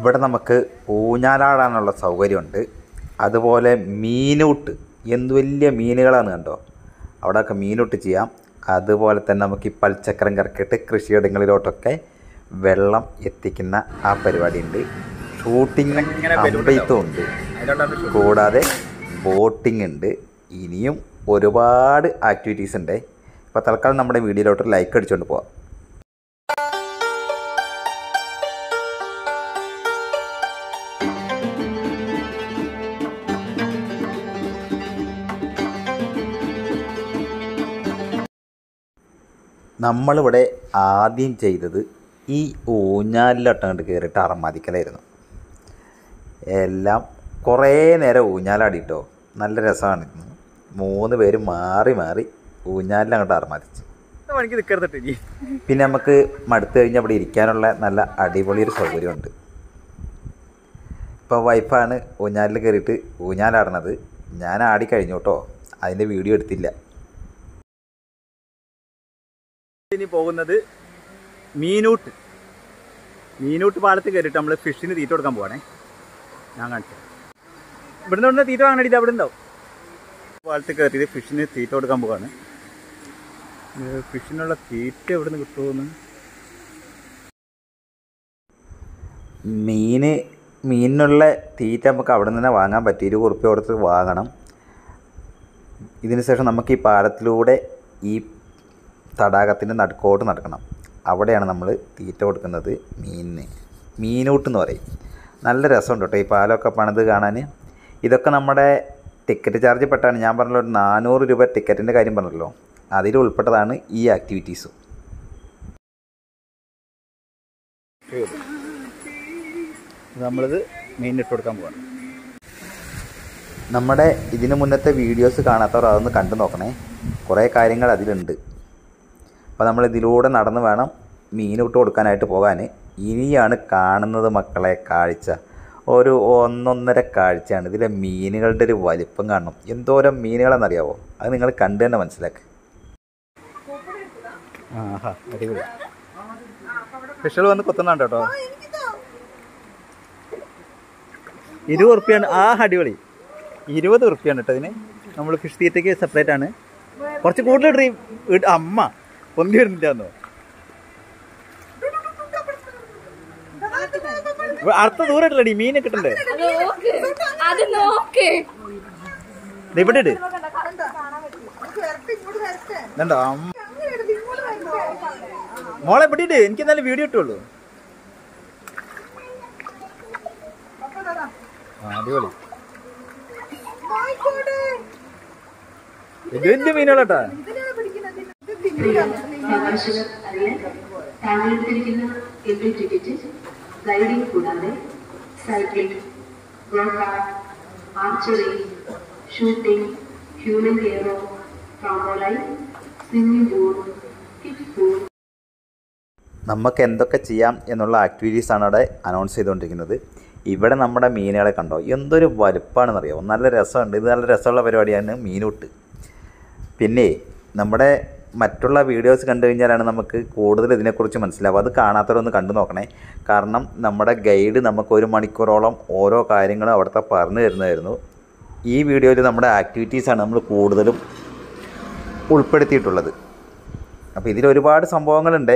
ഇവിടെ നമുക്ക് ഊഞ്ഞാലാടാനുള്ള സൗകര്യമുണ്ട്. അതുപോലെ മീനൂട്ട്, എന്ത് വലിയ മീനുകളാണ് കണ്ടോ, അവിടെയൊക്കെ മീനൂട്ട് ചെയ്യാം. അതുപോലെ തന്നെ നമുക്ക് ഈ പൽച്ചക്രം കറക്കിയിട്ട് കൃഷിയിടങ്ങളിലോട്ടൊക്കെ വെള്ളം എത്തിക്കുന്ന ആ പരിപാടിയുണ്ട്. ഷൂട്ടിങ് അമ്പെയ്ത്തും ഉണ്ട്, കൂടാതെ ബോട്ടിംഗ് ഉണ്ട്. ഇനിയും ഒരുപാട് ആക്ടിവിറ്റീസ് ഉണ്ട്. ഇപ്പോൾ തൽക്കാലം നമ്മുടെ വീഡിയോയിലോട്ട് ലൈക്ക് അടിച്ചുകൊണ്ട് പോവാം. നമ്മളിവിടെ ആദ്യം ചെയ്തത് ഈ ഊഞ്ഞാലിലോട്ട് അങ്ങോട്ട് കയറിയിട്ട് അറമാദിക്കലായിരുന്നു. എല്ലാം കുറേ നേരം ഊഞ്ഞാലാടിട്ടോ, നല്ല രസമാണ്. 3 പേര് മാറി മാറി ഊഞ്ഞാലിലങ്ങോട്ട് അറമാദിച്ചു. പിന്നെ നമുക്ക് മടുത്തു കഴിഞ്ഞാൽ അവിടെ ഇരിക്കാനുള്ള നല്ല അടിപൊളിയൊരു സൗകര്യമുണ്ട്. ഇപ്പോൾ വൈഫാണ് ഊഞ്ഞാലിൽ കയറിയിട്ട് ഊഞ്ഞാലാടണത്. ഞാൻ ആടിക്കഴിഞ്ഞു കേട്ടോ, അതിൻ്റെ വീഡിയോ എടുത്തില്ല. ഇനി പോകുന്നത് മീനൂട്ട് പാലത്ത് കയറിയിട്ട് നമ്മൾ ഫിഷിന് തീറ്റ കൊടുക്കാൻ പോവാണേ. ഞാൻ കാണിച്ചു ഇവിടുന്ന് കൊണ്ട് തീറ്റ വാങ്ങണേ, അവിടെ ഉണ്ടാവും. പാലത്ത് കയറിയിട്ട് ഫിഷിന് തീറ്റ കൊടുക്കാൻ പോവാണ്. ഫിഷിനുള്ള തീറ്റ എവിടെ നിന്ന് കിട്ടുമെന്ന്. മീനിനുള്ള തീറ്റ നമുക്ക് അവിടെ നിന്ന് തന്നെ വാങ്ങാൻ പറ്റും. 20 ഉറുപ്പ്യ കൊടുത്ത് വാങ്ങണം. ഇതിന് ശേഷം നമുക്ക് ഈ പാലത്തിലൂടെ ഈ തടാകത്തിൻ്റെ നടുക്കോട്ട് നടക്കണം. അവിടെയാണ് നമ്മൾ തീറ്റ കൊടുക്കുന്നത് മീനിന്. മീനൂട്ടെന്ന് പറയും. നല്ല രസമുണ്ട് കേട്ടോ ഈ പാലമൊക്കെ പണിത് കാണാൻ. ഇതൊക്കെ നമ്മുടെ ടിക്കറ്റ് ചാർജ് പെട്ടാണ്. ഞാൻ പറഞ്ഞല്ലോ 400 രൂപ ടിക്കറ്റിൻ്റെ കാര്യം പറഞ്ഞല്ലോ, അതിൽ ഉൾപ്പെട്ടതാണ് ഈ ആക്ടിവിറ്റീസും. നമ്മളിത് മീനിട്ട് കൊടുക്കാൻ പോവാണ്. നമ്മുടെ ഇതിന് മുന്നത്തെ വീഡിയോസ് കാണാത്തവർ അതൊന്ന് കണ്ടു നോക്കണേ, കുറേ കാര്യങ്ങൾ അതിലുണ്ട്. അപ്പോൾ നമ്മൾ ഇതിലൂടെ നടന്ന് വേണം മീനിട്ട് കൊടുക്കാനായിട്ട് പോകാൻ. ഇനിയാണ് കാണുന്നത് മക്കളെ കാഴ്ച. ഒരു 1.5 കാഴ്ചയാണ്. ഇതിലെ മീനുകളുടെ ഒരു വലിപ്പം കാണണം. എന്തോരം മീനുകളെന്നറിയാവോ, അത് നിങ്ങൾ കണ്ടു തന്നെ മനസ്സിലാക്കുക. ആഹാ, അടിപൊളി. ഫിഷുകൾ വന്ന് കൊത്തുന്നുണ്ട് കേട്ടോ. 20 ഉറുപ്പ്യാണ്. അടിപൊളി. 20 ഉറുപ്പ്യാണ് കേട്ടോ ഇതിന്. നമ്മൾ ഫിഷ് തീറ്റയ്ക്ക് സെപ്പറേറ്റ് ആണ്. കുറച്ച് കൂടുതൽ അമ്മ പൊന്തി വരുന്നില്ലാന്നോ. അടുത്ത ദൂരട്ടല്ലേ മീനെ കിട്ടണ്ടേ. ഇവിടെ ഇട്. മോളെ ഇവിടെ ഇട്, എനിക്ക് എന്നാലും വീഡിയോ ഇട്ടുള്ളൂ. അടിപൊളി. ഇത് വലിയ മീനുകളാട്ടാ. ഗൈഡിംഗ് കൂടാതെ cycling, go kart, archery, shooting, human aero, trampoline, swimming pool, kids pool. നമുക്ക് എന്തൊക്കെ ചെയ്യാം എന്നുള്ള ആക്ടിവിറ്റീസാണ് അവിടെ അനൗൺസ് ചെയ്തുകൊണ്ടിരിക്കുന്നത്. ഇവിടെ നമ്മുടെ മീനുകളെ കണ്ടോ, എന്തൊരു വലുപ്പമാണെന്നറിയാമോ. നല്ല രസമുണ്ട്. ഇത് നല്ല രസമുള്ള പരിപാടിയാണ് മീനൂട്ട്. പിന്നെ നമ്മുടെ മറ്റുള്ള വീഡിയോസ് കണ്ടു കഴിഞ്ഞാലാണ് നമുക്ക് കൂടുതൽ ഇതിനെക്കുറിച്ച് മനസ്സിലാവും. അത് കാണാത്തവരൊന്ന് കണ്ടു നോക്കണേ. കാരണം നമ്മുടെ ഗൈഡ് നമുക്ക് 1 മണിക്കൂറോളം ഓരോ കാര്യങ്ങളും അവിടുത്തെ പറഞ്ഞു തരുന്നതായിരുന്നു. ഈ വീഡിയോയിൽ നമ്മുടെ ആക്ടിവിറ്റീസാണ് നമ്മൾ കൂടുതലും ഉൾപ്പെടുത്തിയിട്ടുള്ളത്. അപ്പോൾ ഇതിലൊരുപാട് സംഭവങ്ങളുണ്ട്,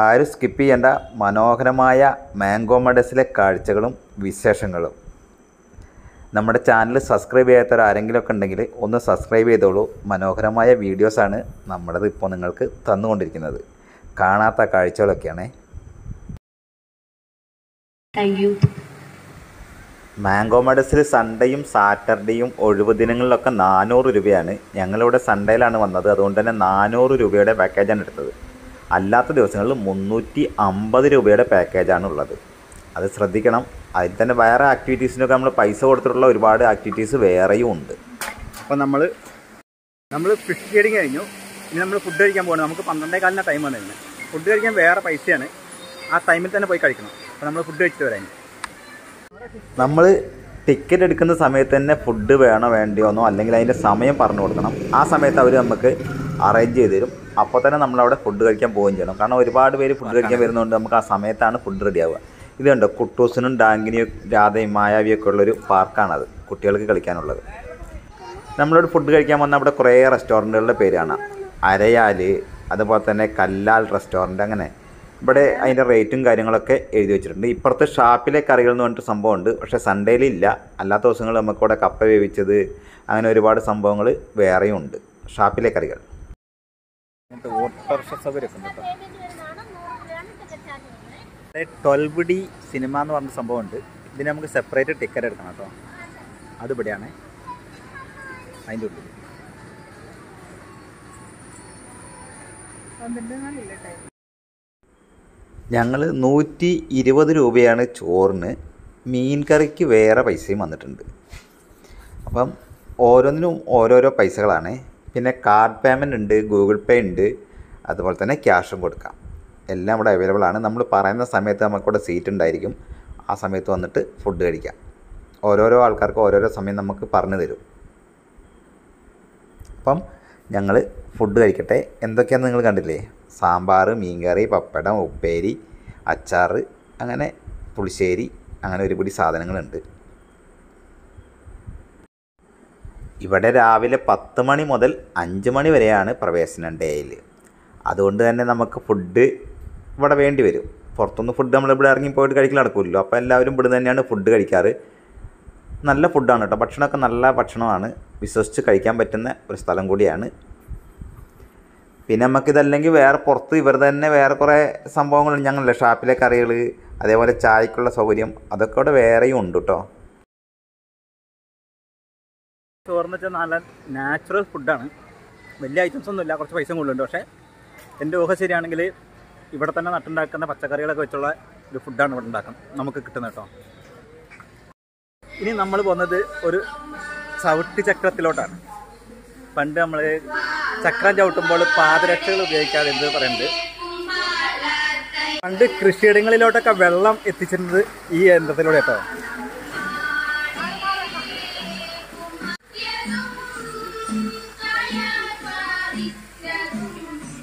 ആരും സ്കിപ്പ് ചെയ്യേണ്ട. മനോഹരമായ മാംഗോ മെഡസിലെ കാഴ്ചകളും വിശേഷങ്ങളും. നമ്മുടെ ചാനൽ സബ്സ്ക്രൈബ് ചെയ്യാത്തവർ ആരെങ്കിലുമൊക്കെ ഉണ്ടെങ്കിൽ ഒന്ന് സബ്സ്ക്രൈബ് ചെയ്തോളൂ. മനോഹരമായ വീഡിയോസാണ് നമ്മളത് ഇപ്പോൾ നിങ്ങൾക്ക് തന്നുകൊണ്ടിരിക്കുന്നത്. കാണാത്ത കാഴ്ചകളൊക്കെയാണേ. മാംഗോ മെഡസിൽ സൺഡേയും സാറ്റർഡേയും ഒഴിവ് ദിനങ്ങളിലൊക്കെ 400 രൂപയാണ്. ഞങ്ങളിവിടെ സൺഡേയിലാണ് വന്നത്, അതുകൊണ്ട് തന്നെ 400 രൂപയുടെ പാക്കേജാണ് എടുത്തത്. അല്ലാത്ത ദിവസങ്ങളിൽ 350 രൂപയുടെ പാക്കേജാണ് ഉള്ളത്. അത് ശ്രദ്ധിക്കണം. അതിൽ തന്നെ വേറെ ആക്ടിവിറ്റീസിനൊക്കെ നമ്മൾ പൈസ കൊടുത്തിട്ടുള്ള ഒരുപാട് ആക്ടിവിറ്റീസ് വേറെയും ഉണ്ട്. അപ്പോൾ നമ്മൾ ഫിഷ് ഫീഡിങ് കഴിഞ്ഞു. ഇനി നമ്മൾ ഫുഡ് കഴിക്കാൻ പോകണം. നമുക്ക് 12:15 ടൈം വന്നിരുന്നത്. ഫുഡ് കഴിക്കാൻ വേറെ പൈസയാണ്, ആ ടൈമിൽ തന്നെ പോയി കഴിക്കണം. അപ്പോൾ നമ്മൾ ഫുഡ് കഴിച്ചിട്ട് വരാൻ. നമ്മൾ ടിക്കറ്റ് എടുക്കുന്ന സമയത്ത് തന്നെ ഫുഡ് വേണോ വേണ്ടിയോന്നോ അല്ലെങ്കിൽ അതിൻ്റെ സമയം പറഞ്ഞു കൊടുക്കണം. ആ സമയത്ത് അവർ നമുക്ക് അറേഞ്ച് ചെയ്ത് തരും. അപ്പോൾ തന്നെ നമ്മളവിടെ ഫുഡ് കഴിക്കാൻ പോവുകയും ചെയ്യണം. കാരണം ഒരുപാട് പേര് ഫുഡ് കഴിക്കാൻ വരുന്നതുകൊണ്ട് നമുക്ക് ആ സമയത്താണ് ഫുഡ് റെഡി ആവുക. ഇത് കണ്ടോ, കുട്ടൂസിനും ഡാങ്കിനിയും രാധയും മായാവിയൊക്കെ ഉള്ളൊരു പാർക്കാണത്, കുട്ടികൾക്ക് കളിക്കാനുള്ളത്. നമ്മളോട് ഫുഡ് കഴിക്കാൻ വന്ന അവിടെ കുറേ റെസ്റ്റോറൻറ്റുകളുടെ പേര് കാണാം. അരയാൽ, അതുപോലെ തന്നെ കല്ലാൽ റെസ്റ്റോറൻറ്റ്, അങ്ങനെ ഇവിടെ അതിൻ്റെ റേറ്റും കാര്യങ്ങളൊക്കെ എഴുതി വെച്ചിട്ടുണ്ട്. ഇപ്പുറത്ത് ഷാപ്പിലെ കറികൾ എന്ന് പറഞ്ഞിട്ട് സംഭവമുണ്ട്, പക്ഷേ സൺഡേയിലില്ല. അല്ലാത്ത ദിവസങ്ങൾ നമുക്കിവിടെ കപ്പ വേവിച്ചത് അങ്ങനെ ഒരുപാട് സംഭവങ്ങൾ വേറെയും ഉണ്ട്, ഷാപ്പിലെ കറികൾ. ഓട്ടോറിക്ഷ സൗകര്യമൊക്കെ ഉണ്ട് കേട്ടോ. 12D സിനിമ എന്ന് പറഞ്ഞ സംഭവമുണ്ട്. ഇതിന് നമുക്ക് സെപ്പറേറ്റ് ടിക്കറ്റ് എടുക്കണം കേട്ടോ. അതിവിടെയാണ്, അതിൻ്റെ ഉള്ളിൽ. ഞങ്ങൾ 120 രൂപയാണ് ചോറിന്. മീൻ കറിക്ക് വേറെ പൈസയും വന്നിട്ടുണ്ട്. അപ്പം ഓരോന്നിനും ഓരോരോ പൈസകളാണ്. പിന്നെ കാർഡ് പേയ്മെൻ്റ് ഉണ്ട്, ഗൂഗിൾ പേ ഉണ്ട്, അതുപോലെ തന്നെ ക്യാഷും കൊടുക്കാം. എല്ലാം ഇവിടെ അവൈലബിൾ ആണ്. നമ്മൾ പറയുന്ന സമയത്ത് നമുക്കിവിടെ സീറ്റ് ഉണ്ടായിരിക്കും. ആ സമയത്ത് വന്നിട്ട് ഫുഡ് കഴിക്കാം. ഓരോരോ ആൾക്കാർക്ക് ഓരോരോ സമയം നമുക്ക് പറഞ്ഞു തരും. അപ്പം ഞങ്ങൾ ഫുഡ് കഴിക്കട്ടെ. എന്തൊക്കെയാണെന്ന് നിങ്ങൾ കണ്ടില്ലേ? സാമ്പാർ, മീൻകറി, പപ്പടം, ഉപ്പേരി, അച്ചാർ, അങ്ങനെ പുളിശ്ശേരി, അങ്ങനെ ഒരുപിടി സാധനങ്ങളുണ്ട്. ഇവിടെ രാവിലെ 10 മണി മുതൽ 5 മണി വരെയാണ് പ്രവേശനം ഡേയിൽ. അതുകൊണ്ട് തന്നെ നമുക്ക് ഫുഡ് ഇവിടെ വേണ്ടി വരും. പുറത്തുനിന്ന് ഫുഡ് നമ്മളിവിടെ ഇറങ്ങി പോയിട്ട് കഴിക്കൽ നടക്കില്ലല്ലോ. അപ്പോൾ എല്ലാവരും ഇവിടെ തന്നെയാണ് ഫുഡ് കഴിക്കാറ്. നല്ല ഫുഡാണ് കേട്ടോ. ഭക്ഷണമൊക്കെ നല്ല ഭക്ഷണമാണ്. വിശ്വസിച്ച് കഴിക്കാൻ പറ്റുന്ന ഒരു സ്ഥലം കൂടിയാണ്. പിന്നെ നമുക്കിതല്ലെങ്കിൽ വേറെ പുറത്ത് ഇവർ തന്നെ വേറെ കുറേ സംഭവങ്ങളുണ്ട്. ഞങ്ങളില്ലേ ഷാപ്പിലെ കറികൾ, അതേപോലെ ചായക്കുള്ള സൗകര്യം, അതൊക്കെ ഇവിടെ വേറെയും ഉണ്ട് കേട്ടോ. ചോറെന്ന് വെച്ചാൽ നല്ല നാച്ചുറൽ ഫുഡാണ്. വലിയ ഐറ്റംസ് ഒന്നുമില്ല, കുറച്ച് പൈസ കൂടുതലുണ്ട്. പക്ഷേ എൻ്റെ ഊഹം ശരിയാണെങ്കിൽ ഇവിടെ തന്നെ നട്ടുണ്ടാക്കുന്ന പച്ചക്കറികളൊക്കെ വെച്ചുള്ള ഒരു ഫുഡാണ് ഇവിടെ നമുക്ക് കിട്ടുന്നത് കേട്ടോ. ഇനി നമ്മൾ പോകുന്നത് ഒരു ചവിട്ടി ചക്രത്തിലോട്ടാണ്. പണ്ട് നമ്മൾ ചക്രം ചവിട്ടുമ്പോൾ പാദരക്ഷകൾ ഉപയോഗിക്കാതെ എന്ത് പറയുന്നത്, പണ്ട് കൃഷിയിടങ്ങളിലോട്ടൊക്കെ വെള്ളം എത്തിച്ചിരുന്നത് ഈ യന്ത്രത്തിലൂടെ കേട്ടോ.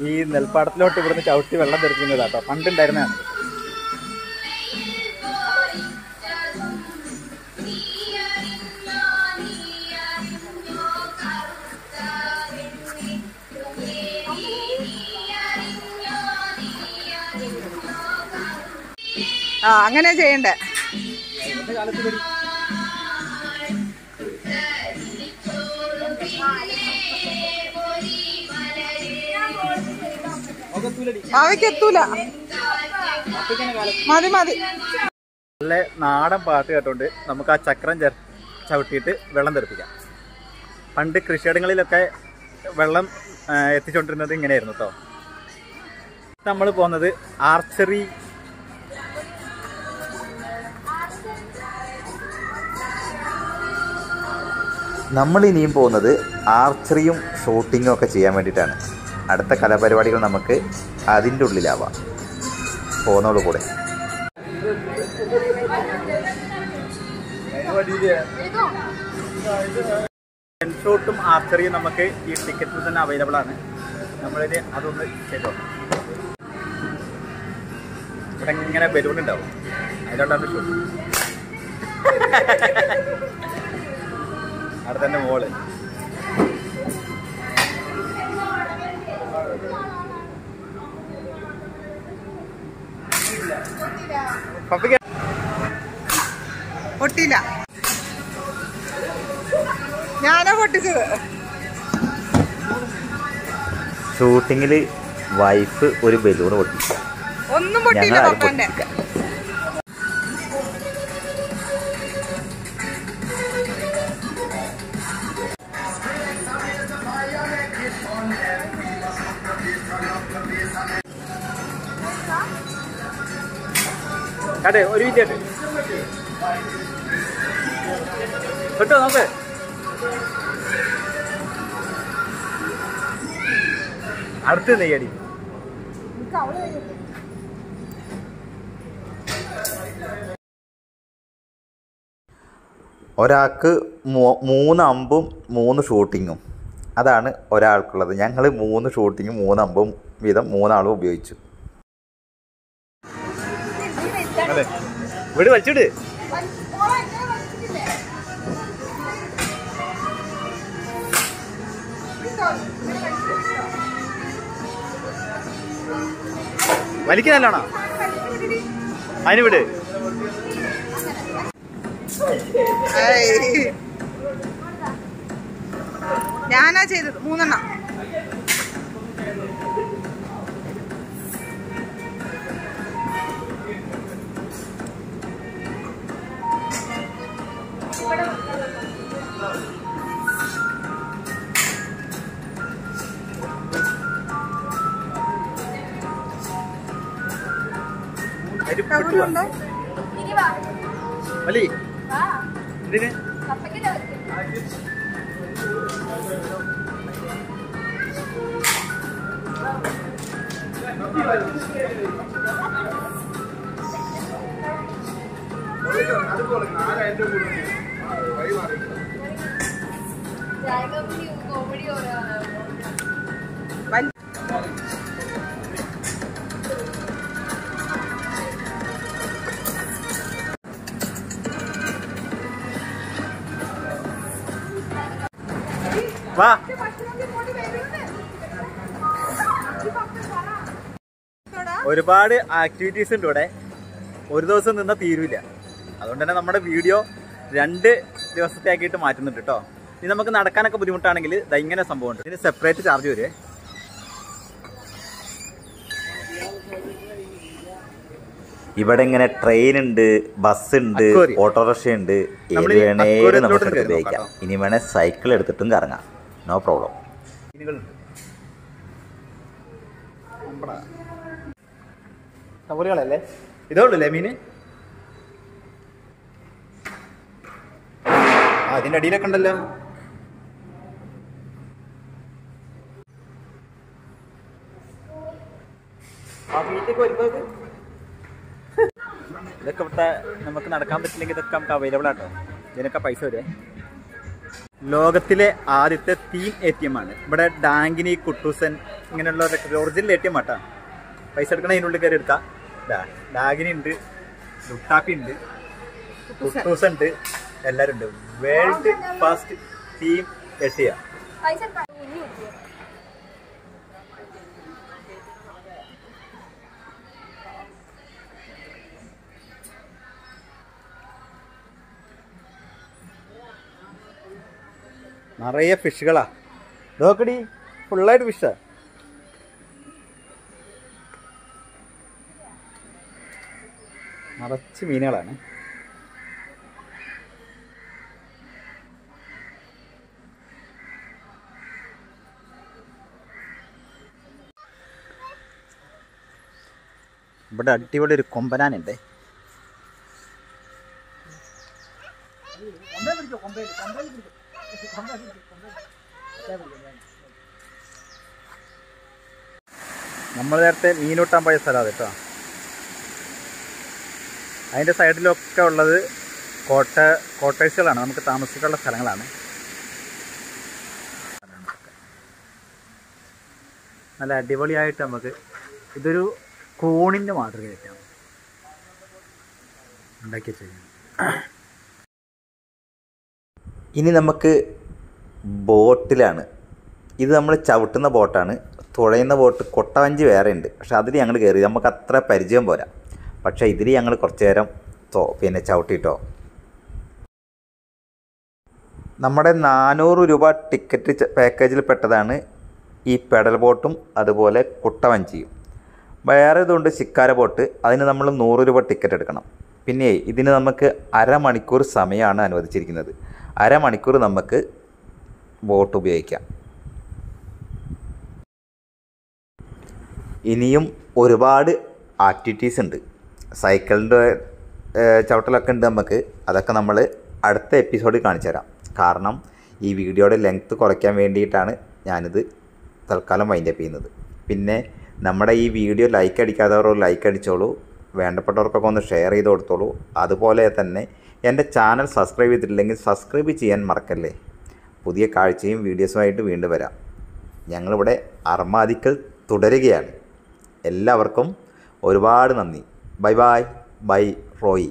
ഈ നെൽപ്പാടത്തിലോട്ട് ഇവിടുന്ന് ചവിട്ടി വെള്ളം തെറിക്കുന്നതാട്ടോ പണ്ടുണ്ടായിരുന്നതാണ്. അങ്ങനെ ചെയ്യണ്ടേ. അവയ്ക്കെത്തൂല, മതി മതി. നല്ല നാടൻ പാട്ട് കേട്ടോണ്ട് നമുക്ക് ആ ചക്രം ചവിട്ടിയിട്ട് വെള്ളം തെറിപ്പിക്കാം. പണ്ട് കൃഷിയിടങ്ങളിലൊക്കെ വെള്ളം എത്തിച്ചുകൊണ്ടിരുന്നത് ഇങ്ങനെയായിരുന്നു കേട്ടോ. നമ്മൾ പോകുന്നത് ആർച്ചറി. നമ്മൾ ഇനിയും പോകുന്നത് ആർച്ചറിയും ഷൂട്ടിങ്ങും ഒക്കെ ചെയ്യാൻ വേണ്ടിയിട്ടാണ്. അടുത്ത കലാപരിപാടികൾ നമുക്ക് അതിൻ്റെ ഉള്ളിലാവാം. പോകുന്നോളൂ കൂടെ. ഷൂട്ടും ആർച്ചറിയും നമുക്ക് ഈ ടിക്കറ്റിൽ തന്നെ അവൈലബിൾ ആണ്. നമ്മളിത് അതൊന്ന് ചെയ്തോ. ഇവിടെ ഇങ്ങനെ ബലൂൺ ഉണ്ടാവും, അതിലോട്ടാണ് ഷൂട്ട്. അവിടെ തന്നെ മോള്. പൊട്ടിയില്ല, ഞാനാ പൊട്ടിച്ചത്. ഷൂട്ടിങ്ങിൽ വൈഫ് ഒരു ബലൂൺ പൊട്ടിച്ചു. ഒന്നും പൊട്ടിയില്ല പപ്പന്റെ. അതെ, ഒരു വിദ്യ കേട്ടോ. നോക്ക്, അടുത്ത് നെയ്യടി. ഒരാൾക്ക് 3 അമ്പും 3 ഷൂട്ടിങ്ങും, അതാണ് ഒരാൾക്കുള്ളത്. ഞങ്ങൾ 3 ഷൂട്ടിങ്ങും 3 അമ്പും വീതം 3 ആളും ഉപയോഗിച്ചു. അതെ, ഇവിടെ വലിച്ചിട്. വലിക്കുന്നല്ലോണോ? അതിന് വിട്. ഞാനാ ചെയ്തത് 3 എണ്ണം. വലി ഇതിന് വാ. ഒരുപാട് ആക്ടിവിറ്റീസ് ഉണ്ട് ഇവിടെ. ഒരു ദിവസം നിന്നാൽ തീരുവില്ല. അതുകൊണ്ട് തന്നെ നമ്മുടെ വീഡിയോ 2 ദിവസത്തെ ആക്കിയിട്ട് മാറ്റുന്നുണ്ട് കേട്ടോ. ഇനി നമുക്ക് നടക്കാനൊക്കെ ബുദ്ധിമുട്ടാണെങ്കിൽ ഇങ്ങനെ സംഭവം ഉണ്ട്. ഇതിന് സെപ്പറേറ്റ് ചാർജ് വരുവേ. ഇവിടെ ഇങ്ങനെ ട്രെയിൻ ഉണ്ട്, ബസ് ഉണ്ട്, ഓട്ടോറിക്ഷ ഉണ്ട്. ഏത് വേണേലും നമുക്ക് ഉപയോഗിക്കാം. ഇനി വേണേൽ സൈക്കിൾ എടുത്തിട്ടും കറങ്ങാം. No problem. സവോളകളല്ലേ ഇതേ ഉള്ളൂല്ലേ മീന്? അതിന്റെ അടിയിലൊക്കെ ഉണ്ടല്ലോ. ഇതൊക്കെ ഇവിടെ നമുക്ക് നടക്കാൻ പറ്റില്ലെങ്കിൽ ഇതൊക്കെ നമുക്ക് അവൈലബിൾ ആട്ടോ. ഇതിനൊക്കെ പൈസ വരെ. ലോകത്തിലെ ആദ്യത്തെ തീം ATM ആണ്. ഇവിടെ ഡാങ്കിനി, കുട്ടൂസൻ ഇങ്ങനെയുള്ള ഒറിജിനൽ ATM ആട്ടാ. പൈസ എടുക്കണ അതിനുള്ളിൽ കയറി എടുക്കാം. ഡാഗിനി ഉണ്ട്, ലുട്ടാപ്പി ഉണ്ട്, കുട്ടൂസ് ഉണ്ട്, എല്ലാവരും ഉണ്ട്. World first theme ATM. നിറയെ ഫിഷുകളാ. നോക്കടി, ഫുള്ളായിട്ട് ഫിഷാ. നിറച്ച് മീനുകളാണ്. ഇവിടെ അടിപൊളി ഒരു കൊമ്പനാനുണ്ട്. നമ്മൾ നേരത്തെ മീനൂട്ടാൻ പോയ സ്ഥലമാണ് കേട്ടോ. അതിൻ്റെ സൈഡിലൊക്കെ ഉള്ളത് കോട്ടേഴ്സുകളാണ്. നമുക്ക് താമസിക്കാനുള്ള സ്ഥലങ്ങളാണ്. നല്ല അടിപൊളിയായിട്ട് നമുക്ക് ഇതൊരു കോണിൻ്റെ മാതൃകയായിട്ടാണ് ഉണ്ടാക്കി ചെയ്യുന്നത്. ഇനി നമുക്ക് ബോട്ടിലാണ്. ഇത് നമ്മൾ ചവിട്ടുന്ന ബോട്ടാണ്. തുഴയുന്ന ബോട്ട് കൊട്ടവഞ്ചി വേറെ ഉണ്ട്. പക്ഷെ അതിൽ ഞങ്ങൾ കയറി നമുക്ക് അത്ര പരിചയം പോരാ. പക്ഷേ ഇതിൽ ഞങ്ങൾ കുറച്ച് നേരം ചവിട്ടിട്ടോ. നമ്മുടെ 400 രൂപ ടിക്കറ്റ് പാക്കേജിൽ പെട്ടതാണ് ഈ പെഡൽ ബോട്ടും അതുപോലെ കുട്ടവഞ്ചിയും. വേറെ ഇതുകൊണ്ട് ശിക്കാര ബോട്ട്. അതിന് നമ്മൾ 100 രൂപ ടിക്കറ്റ് എടുക്കണം. പിന്നെ ഇതിന് നമുക്ക് അരമണിക്കൂർ സമയമാണ് അനുവദിച്ചിരിക്കുന്നത്. അരമണിക്കൂർ നമുക്ക് ബോട്ട് ഉപയോഗിക്കാം. ഇനിയും ഒരുപാട് ആക്ടിവിറ്റീസ് ഉണ്ട്. സൈക്കിളിൻ്റെ ചവിട്ടലൊക്കെ ഉണ്ട് നമുക്ക്. അതൊക്കെ നമ്മൾ അടുത്ത എപ്പിസോഡിൽ കാണിച്ചു തരാം. കാരണം ഈ വീഡിയോയുടെ ലെങ്ത്ത് കുറയ്ക്കാൻ വേണ്ടിയിട്ടാണ് ഞാനിത് തൽക്കാലം വൈൻഡപ്പ് ചെയ്യുന്നത്. പിന്നെ നമ്മുടെ ഈ വീഡിയോ ലൈക്ക് അടിക്കാത്തവർ ലൈക്ക് അടിച്ചോളൂ. വേണ്ടപ്പെട്ടവർക്കൊക്കെ ഒന്ന് ഷെയർ ചെയ്ത് കൊടുത്തോളൂ. അതുപോലെ തന്നെ എൻ്റെ ചാനൽ സബ്സ്ക്രൈബ് ചെയ്തിട്ടില്ലെങ്കിൽ സബ്സ്ക്രൈബ് ചെയ്യാൻ മറക്കല്ലേ. പുതിയ കാഴ്ചയും വീഡിയോസുമായിട്ട് വീണ്ടും വരാം. ഞങ്ങളിവിടെ അർമാദിക്കൽ തുടരുകയാണ്. എല്ലാവർക്കും ഒരുപാട് നന്ദി. Bye bye. ബൈ റോയി.